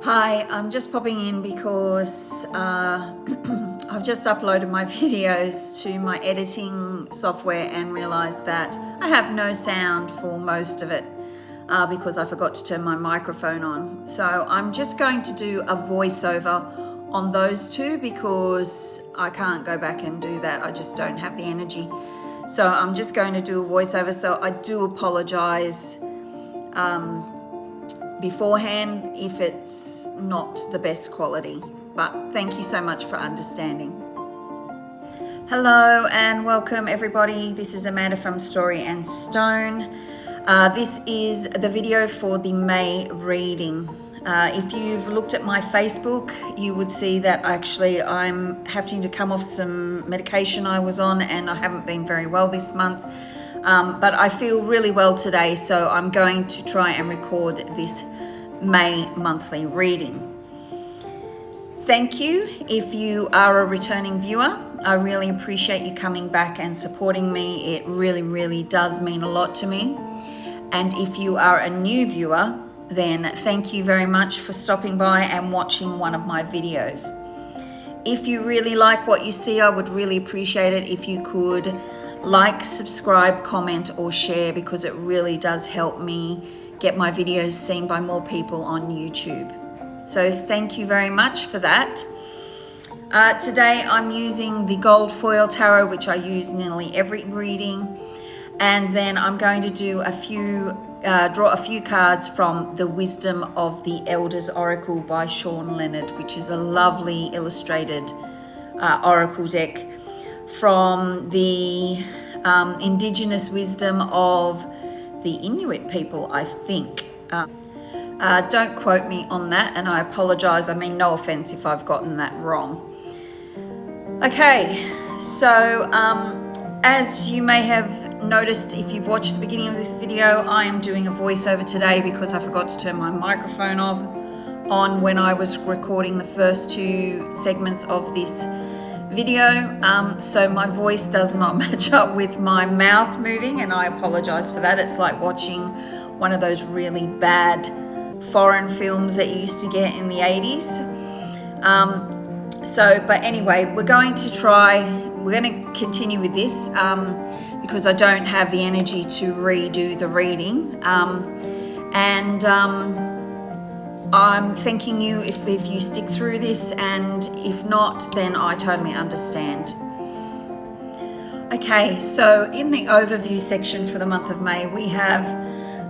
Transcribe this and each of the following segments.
Hi, I'm just popping in because I've just uploaded my videos to my editing software and realized that I have no sound for most of it because I forgot to turn my microphone on. So I'm just going to do a voiceover on those two because I can't go back and do that. I just don't have the energy. So I'm just going to do a voiceover. So I do apologize beforehand if it's not the best quality, but thank you so much for understanding. Hello and welcome everybody. This is Amanda from Story and Stone. This is the video for the May reading. If you've looked at my Facebook, you would see that actually I'm having to come off some medication I was on and I haven't been very well this month. But I feel really well today, so I'm going to try and record this May monthly reading. Thank you if you are a returning viewer. I really appreciate you coming back and supporting me. It really does mean a lot to me. And if you are a new viewer, then thank you very much for stopping by and watching one of my videos. If you really like what you see, I would really appreciate it if you could like, subscribe, comment, or share, because it really does help me get my videos seen by more people on YouTube. So thank you very much for that. Today I'm using the gold foil tarot, which I use nearly every reading, and then I'm going to do draw a few cards from the Wisdom of the Elders Oracle by Shawn Leonard, which is a lovely illustrated oracle deck from the indigenous wisdom of the Inuit people, I think. Don't quote me on that, and I apologize. I mean, no offense if I've gotten that wrong. Okay, so as you may have noticed if you've watched the beginning of this video, I am doing a voiceover today because I forgot to turn my microphone on when I was recording the first two segments of this video, so my voice does not match up with my mouth moving, and I apologize for that. It's like watching one of those really bad foreign films that you used to get in the 80s. But anyway, we're going to continue with this because I don't have the energy to redo the reading, I'm thanking you if you stick through this, and if not, then I totally understand. Okay, so in the overview section for the month of May, we have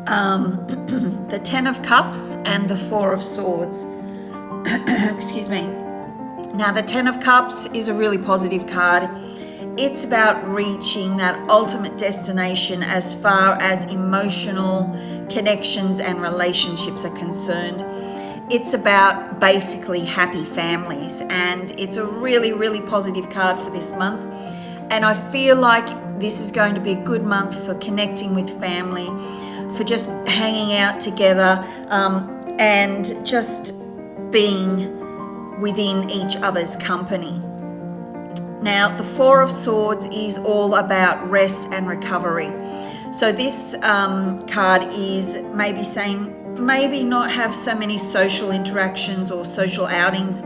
the 10 of Cups and the 4 of Swords. Excuse me. Now, the 10 of Cups is a really positive card. It's about reaching that ultimate destination as far as emotional connections and relationships are concerned. It's about basically happy families, and it's a really positive card for this month. And I feel like this is going to be a good month for connecting with family, for just hanging out together, and just being within each other's company. Now, the 4 of Swords is all about rest and recovery. So this card is maybe saying, maybe not have so many social interactions or social outings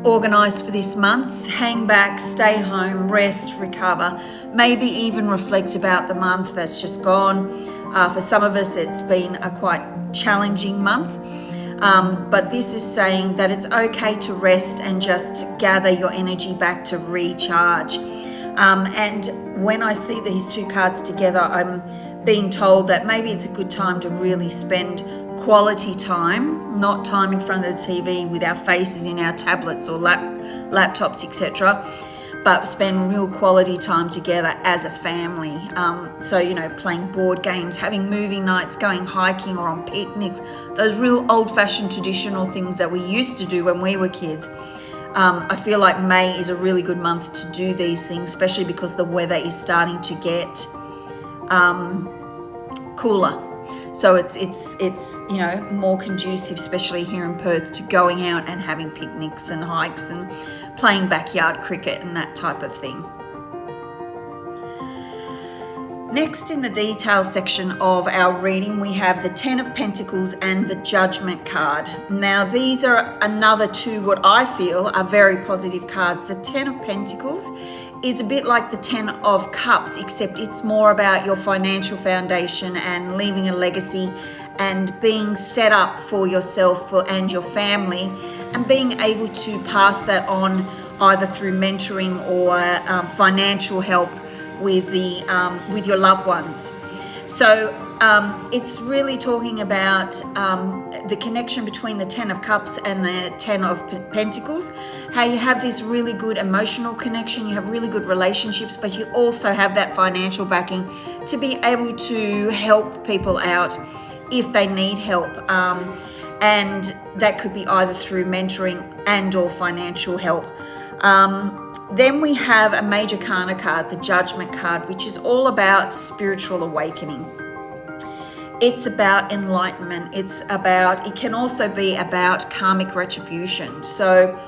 organized for this month. Hang back, stay home, rest, recover, maybe even reflect about the month that's just gone. For some of us, it's been a quite challenging month, but this is saying that it's okay to rest and just gather your energy back to recharge. And when I see these two cards together, I'm being told that maybe it's a good time to really spend quality time, not time in front of the TV with our faces in our tablets or laptops, etc., but spend real quality time together as a family. So, playing board games, having movie nights, going hiking or on picnics, those real old-fashioned traditional things that we used to do when we were kids. I feel like May is a really good month to do these things, especially because the weather is starting to get cooler, so it's more conducive, especially here in Perth, to going out and having picnics and hikes and playing backyard cricket and that type of thing. Next, in the details section of our reading, we have the Ten of Pentacles and the Judgment card. Now, these are another two what I feel are very positive cards. The Ten of Pentacles is a bit like the Ten of Cups, except it's more about your financial foundation and leaving a legacy and being set up for yourself and your family, and being able to pass that on either through mentoring or financial help with your loved ones. So it's really talking about the connection between the Ten of Cups and the Ten of Pentacles, how you have this really good emotional connection, you have really good relationships, but you also have that financial backing to be able to help people out if they need help. And that could be either through mentoring and or financial help. Then we have a Major Arcana card, the Judgment card, which is all about spiritual awakening. It's about enlightenment. It can also be about karmic retribution. So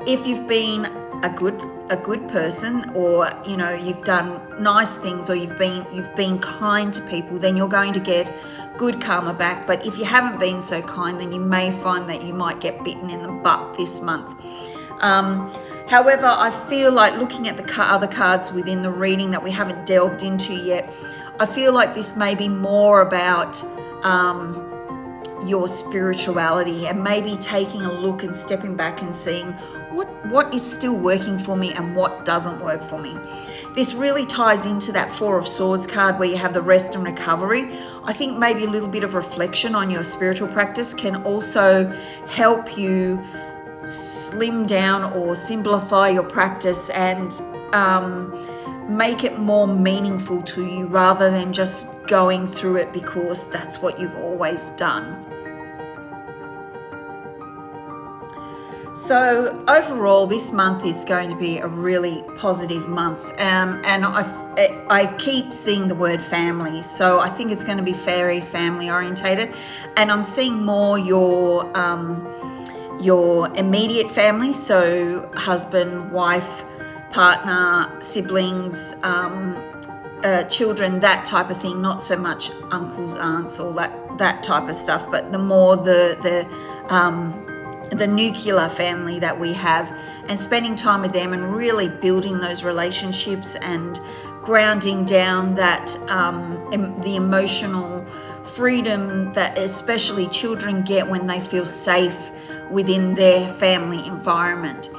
if you've been a good person, or you've done nice things, or you've been kind to people, then you're going to get good karma back. But if you haven't been so kind, then you may find that you might get bitten in the butt this month. However, I feel like, looking at the other cards within the reading that we haven't delved into yet, I feel like this may be more about your spirituality, and maybe taking a look and stepping back and seeing what is still working for me and what doesn't work for me. This really ties into that Four of Swords card, where you have the rest and recovery. I think maybe a little bit of reflection on your spiritual practice can also help you slim down or simplify your practice and make it more meaningful to you, rather than just going through it because that's what you've always done. So overall, this month is going to be a really positive month, and I keep seeing the word family, so I think it's going to be very family orientated, and I'm seeing more your immediate family, so husband, wife, partner, siblings, children, that type of thing. Not so much uncles, aunts, all that type of stuff, but the more the nuclear family that we have, and spending time with them and really building those relationships and grounding down that the emotional freedom that especially children get when they feel safe within their family environment.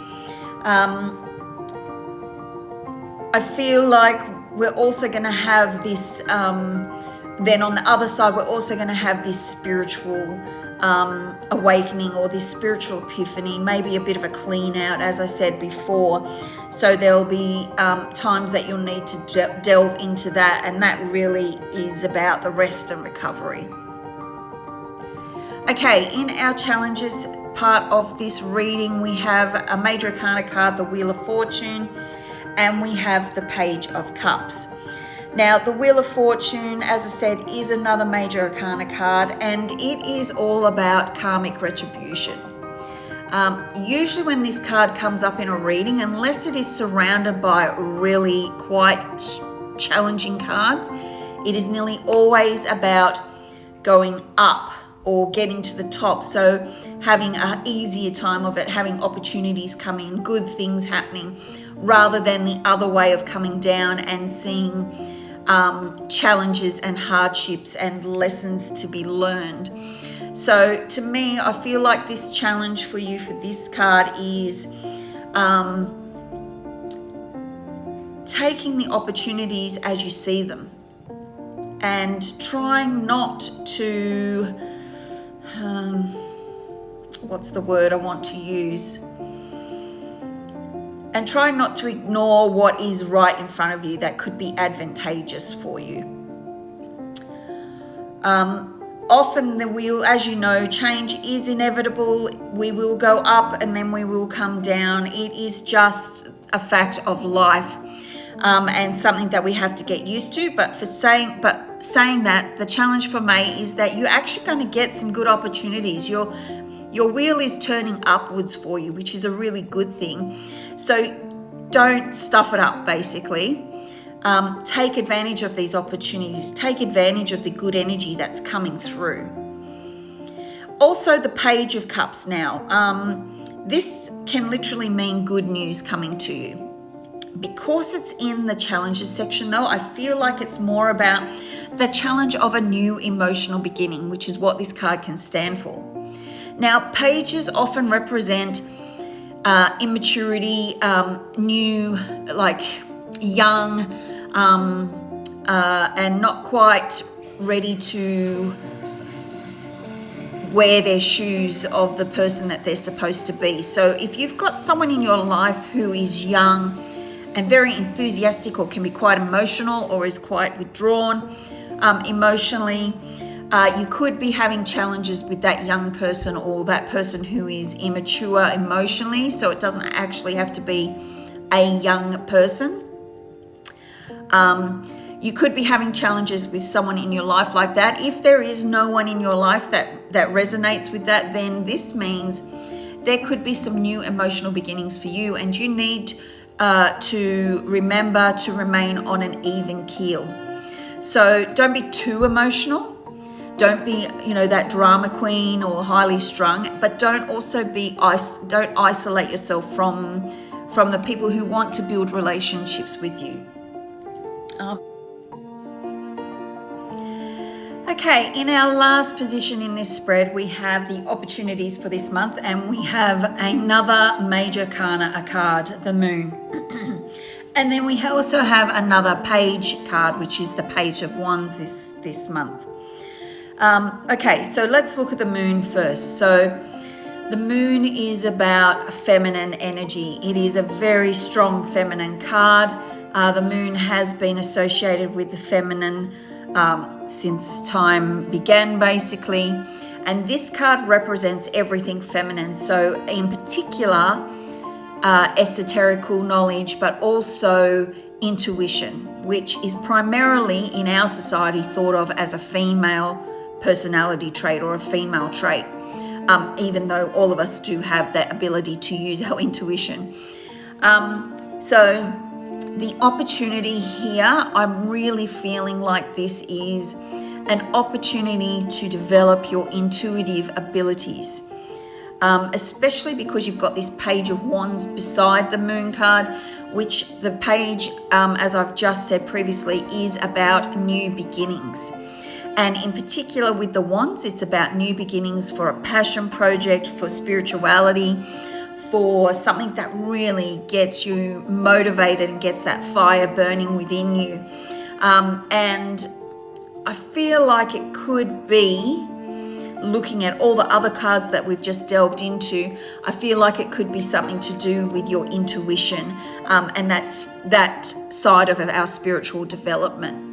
I feel like we're also going to have this, then on the other side, we're also going to have this spiritual awakening, or this spiritual epiphany, maybe a bit of a clean out, as I said before. So there'll be times that you'll need to delve into that, and that really is about the rest and recovery. Okay, in our challenges part of this reading, we have a Major Arcana card, the Wheel of Fortune, and we have the Page of Cups. Now, the Wheel of Fortune, as I said, is another Major Arcana card, and it is all about karmic retribution. Usually when this card comes up in a reading, unless it is surrounded by really quite challenging cards, it is nearly always about going up or getting to the top. So having an easier time of it, having opportunities come in, good things happening, rather than the other way of coming down and seeing challenges and hardships and lessons to be learned. So to me, I feel like this challenge for you for this card is taking the opportunities as you see them, and trying not to, what's the word I want to use? And try not to ignore what is right in front of you that could be advantageous for you. Often the wheel, as you know, change is inevitable. We will go up and then we will come down. It is just a fact of life, and something that we have to get used to. But saying that, the challenge for May is that you're actually going to get some good opportunities. Your wheel is turning upwards for you, which is a really good thing. So don't stuff it up, basically. take advantage of these opportunities, take advantage of the good energy that's coming through. Also, the Page of Cups now. This can literally mean good news coming to you. Because it's in the challenges section though, I feel like it's more about the challenge of a new emotional beginning, which is what this card can stand for. Now, pages often represent immaturity, new, like young, and not quite ready to wear their shoes of the person that they're supposed to be. So if you've got someone in your life who is young and very enthusiastic, or can be quite emotional, or is quite withdrawn emotionally, you could be having challenges with that young person, or that person who is immature emotionally. So it doesn't actually have to be a young person. You could be having challenges with someone in your life like that. If there is no one in your life that resonates with that, then this means there could be some new emotional beginnings for you, and you need to remember to remain on an even keel. So don't be too emotional. Don't be, that drama queen or highly strung, but don't also don't isolate yourself from the people who want to build relationships with you. Okay, in our last position in this spread, we have the opportunities for this month, and we have another major arcana card, the Moon. And then we also have another page card, which is the Page of Wands this month. Okay, so let's look at the Moon first. So the Moon is about feminine energy. It is a very strong feminine card. The Moon has been associated with the feminine since time began, basically. And this card represents everything feminine. So in particular, esoterical knowledge, but also intuition, which is primarily in our society thought of as a female personality trait or a female trait, even though all of us do have that ability to use our intuition. So the opportunity here, I'm really feeling like this is an opportunity to develop your intuitive abilities, especially because you've got this Page of Wands beside the Moon card, which the page, as I've just said previously, is about new beginnings. And in particular with the Wands, it's about new beginnings for a passion project, for spirituality, for something that really gets you motivated and gets that fire burning within you. And I feel like it could be, looking at all the other cards that we've just delved into, I feel like it could be something to do with your intuition, and that's that side of our spiritual development.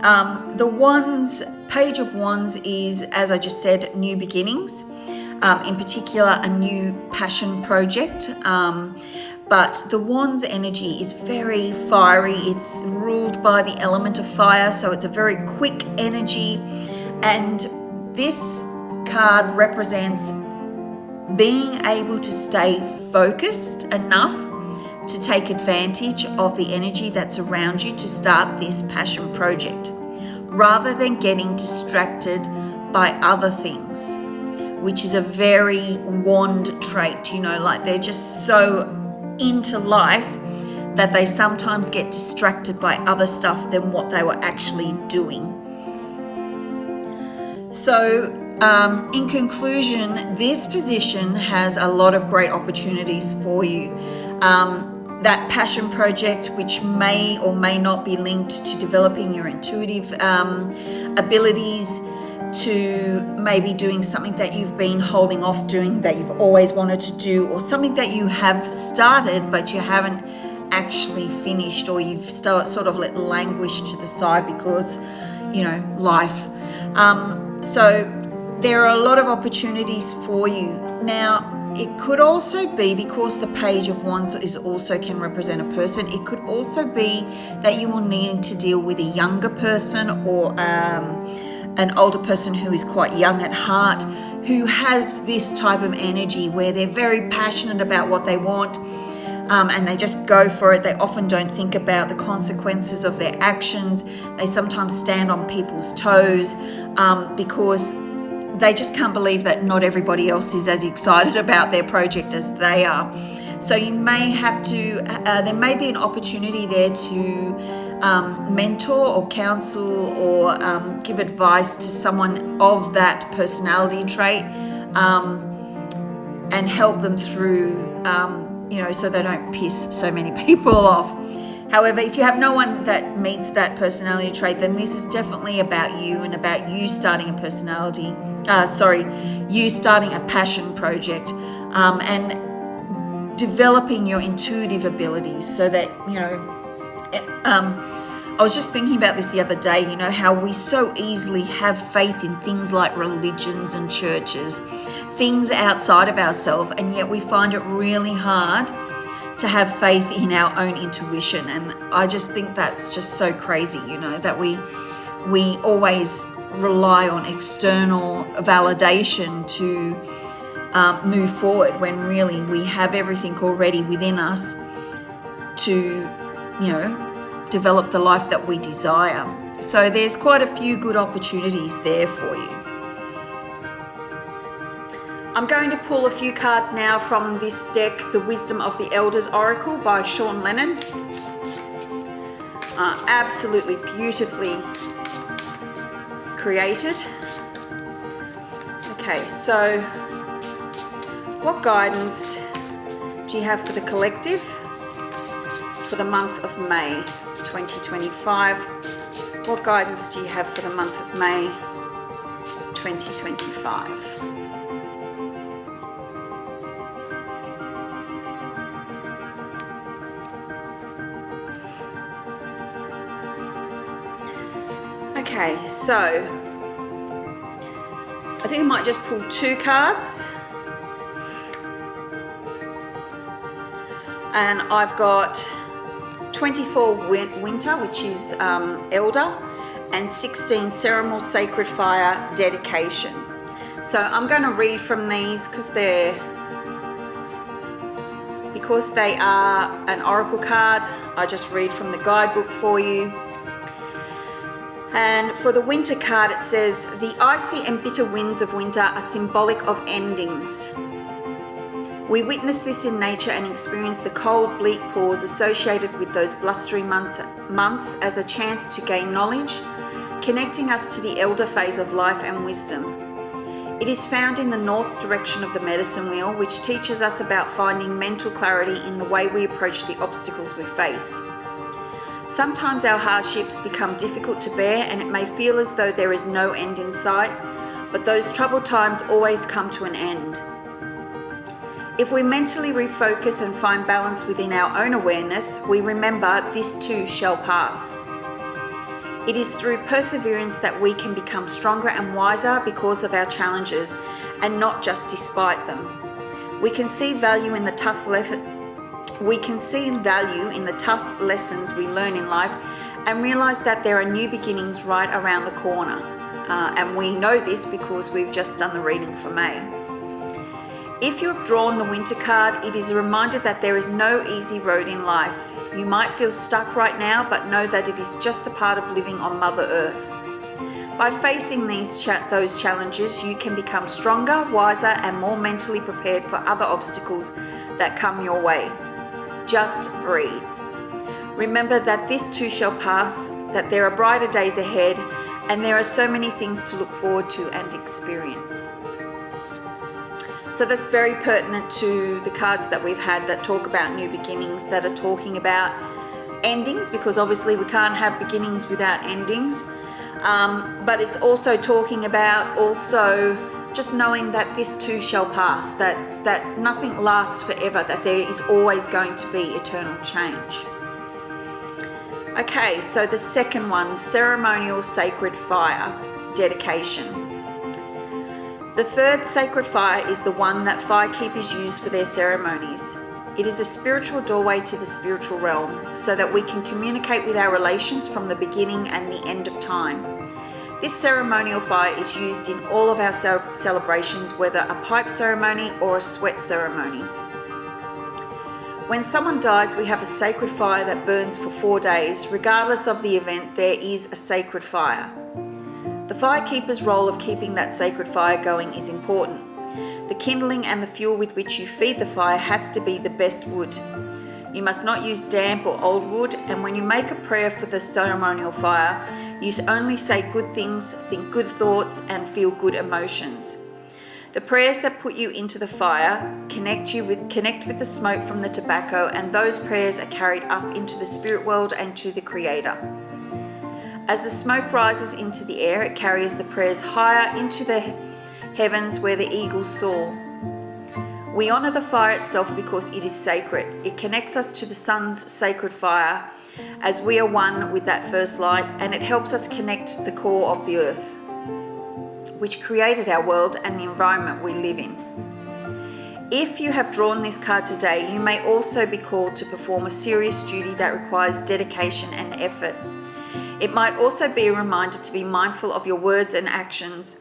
The Wands, Page of Wands is, as I just said, new beginnings. In particular, a new passion project. But the Wands energy is very fiery. It's ruled by the element of fire, so it's a very quick energy. And this card represents being able to stay focused enough to take advantage of the energy that's around you to start this passion project, rather than getting distracted by other things, which is a very wand trait, like they're just so into life that they sometimes get distracted by other stuff than what they were actually doing. So in conclusion, this position has a lot of great opportunities for you. That passion project, which may or may not be linked to developing your intuitive abilities, to maybe doing something that you've been holding off doing that you've always wanted to do, or something that you have started but you haven't actually finished, or you've sort of let languish to the side because, life. So there are a lot of opportunities for you. Now, it could also be, because the Page of Wands can represent a person, it could also be that you will need to deal with a younger person, or an older person who is quite young at heart, who has this type of energy where they're very passionate about what they want, and they just go for it. They often don't think about the consequences of their actions. They sometimes stand on people's toes because they just can't believe that not everybody else is as excited about their project as they are. So you may have to, there may be an opportunity there to mentor or counsel or give advice to someone of that personality trait and help them through, so they don't piss so many people off. However, if you have no one that meets that personality trait, then this is definitely about you and about you starting a you starting a passion project and developing your intuitive abilities so that, I was just thinking about this the other day, how we so easily have faith in things like religions and churches, things outside of ourselves, and yet we find it really hard to have faith in our own intuition. And I just think that's just so crazy, that we always rely on external validation to move forward when really we have everything already within us to, develop the life that we desire. So there's quite a few good opportunities there for you. I'm going to pull a few cards now from this deck, The Wisdom of the Elders Oracle by Shawn Leonard. Absolutely beautifully created. Okay, so what guidance do you have for the collective for the month of May 2025? What guidance do you have for the month of May 2025? Okay, so I think I might just pull 2 cards. And I've got 24 winter, which is elder, and 16 ceremonial sacred fire dedication. So I'm going to read from these because they are an oracle card. I just read from the guidebook for you. And for the winter card, it says, the icy and bitter winds of winter are symbolic of endings. We witness this in nature and experience the cold, bleak pause associated with those blustery months as a chance to gain knowledge, connecting us to the elder phase of life and wisdom. It is found in the north direction of the medicine wheel, which teaches us about finding mental clarity in the way we approach the obstacles we face. Sometimes our hardships become difficult to bear and it may feel as though there is no end in sight, but those troubled times always come to an end. If we mentally refocus and find balance within our own awareness, we remember this too shall pass. It is through perseverance that we can become stronger and wiser because of our challenges and not just despite them. We can see value in the tough lessons we learn in life and realize that there are new beginnings right around the corner. And we know this because we've just done the reading for May. If you have drawn the winter card, it is a reminder that there is no easy road in life. You might feel stuck right now, but know that it is just a part of living on Mother Earth. By facing those challenges, you can become stronger, wiser, and more mentally prepared for other obstacles that come your way. Just breathe. Remember that this too shall pass, that there are brighter days ahead, and there are so many things to look forward to and experience. So that's very pertinent to the cards that we've had that talk about new beginnings, that are talking about endings, because obviously we can't have beginnings without endings. But it's also talking about just knowing that this too shall pass, that nothing lasts forever, that there is always going to be eternal change. Okay, so the second one, ceremonial sacred fire, dedication. The third sacred fire is the one that firekeepers use for their ceremonies. It is a spiritual doorway to the spiritual realm, so that we can communicate with our relations from the beginning and the end of time. This ceremonial fire is used in all of our celebrations, whether a pipe ceremony or a sweat ceremony. When someone dies, we have a sacred fire that burns for 4 days. Regardless of the event, there is a sacred fire. The firekeeper's role of keeping that sacred fire going is important. The kindling and the fuel with which you feed the fire has to be the best wood. You must not use damp or old wood, and when you make a prayer for the ceremonial fire, you only say good things, think good thoughts, and feel good emotions. The prayers that put you into the fire connect with the smoke from the tobacco, and those prayers are carried up into the spirit world and to the Creator. As the smoke rises into the air, it carries the prayers higher into the heavens where the eagles soar. We honor the fire itself because it is sacred. It connects us to the sun's sacred fire as we are one with that first light, and it helps us connect the core of the earth, which created our world and the environment we live in. If you have drawn this card today, you may also be called to perform a serious duty that requires dedication and effort. It might also be a reminder to be mindful of your words and actions.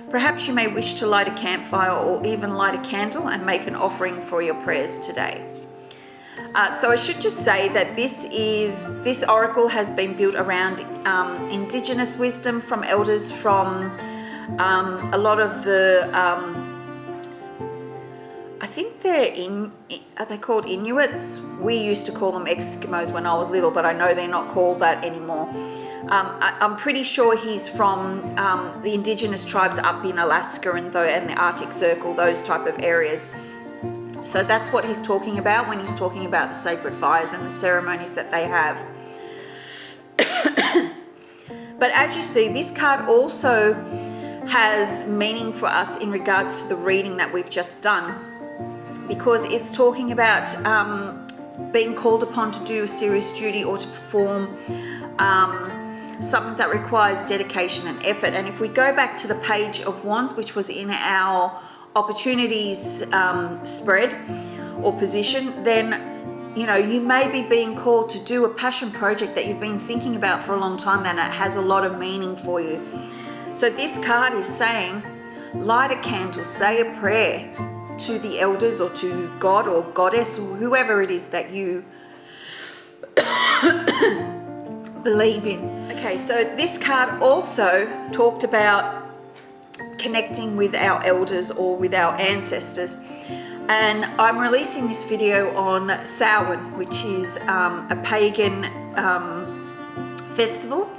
Perhaps you may wish to light a campfire or even light a candle and make an offering for your prayers today. So I should just say that this oracle has been built around Indigenous wisdom from elders from a lot of the, I think are they called Inuits? We used to call them Eskimos when I was little, but I know they're not called that anymore. I'm pretty sure he's from the indigenous tribes up in Alaska and the Arctic Circle, those type of areas. So that's what he's talking about when he's talking about the sacred fires and the ceremonies that they have. But as you see, this card also has meaning for us in regards to the reading that we've just done, because it's talking about being called upon to do a serious duty or to perform something that requires dedication and effort. And if we go back to the Page of Wands, which was in our opportunities spread or position, then you may be being called to do a passion project that you've been thinking about for a long time, and it has a lot of meaning for you. So this card is saying, light a candle, say a prayer to the elders or to God or Goddess or whoever it is that you believe in. Okay, so this card also talked about connecting with our elders or with our ancestors. And I'm releasing this video on Samhain, which is a pagan festival.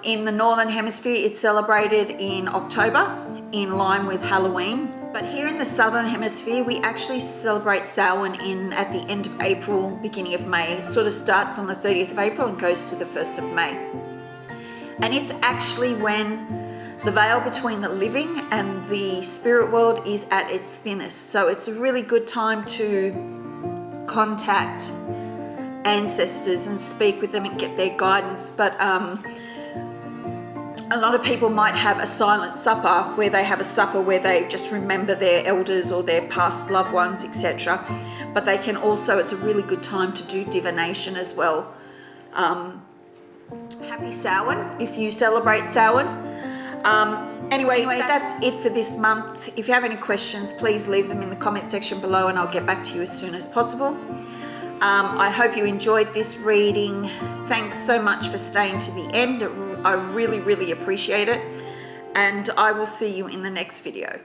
In the Northern Hemisphere, it's celebrated in October in line with Halloween. But here in the Southern Hemisphere, we actually celebrate Samhain at the end of April, beginning of May. It sort of starts on the 30th of April and goes to the 1st of May. And it's actually when the veil between the living and the spirit world is at its thinnest. So it's a really good time to contact ancestors and speak with them and get their guidance. But a lot of people might have a silent supper where they just remember their elders or their past loved ones, etc. But they can also, it's a really good time to do divination as well. Happy Samhain if you celebrate Samhain. Anyway, that's it for this month. If you have any questions, please leave them in the comment section below and I'll get back to you as soon as possible. I hope you enjoyed this reading. Thanks so much for staying to the end. I really, really appreciate it. And I will see you in the next video.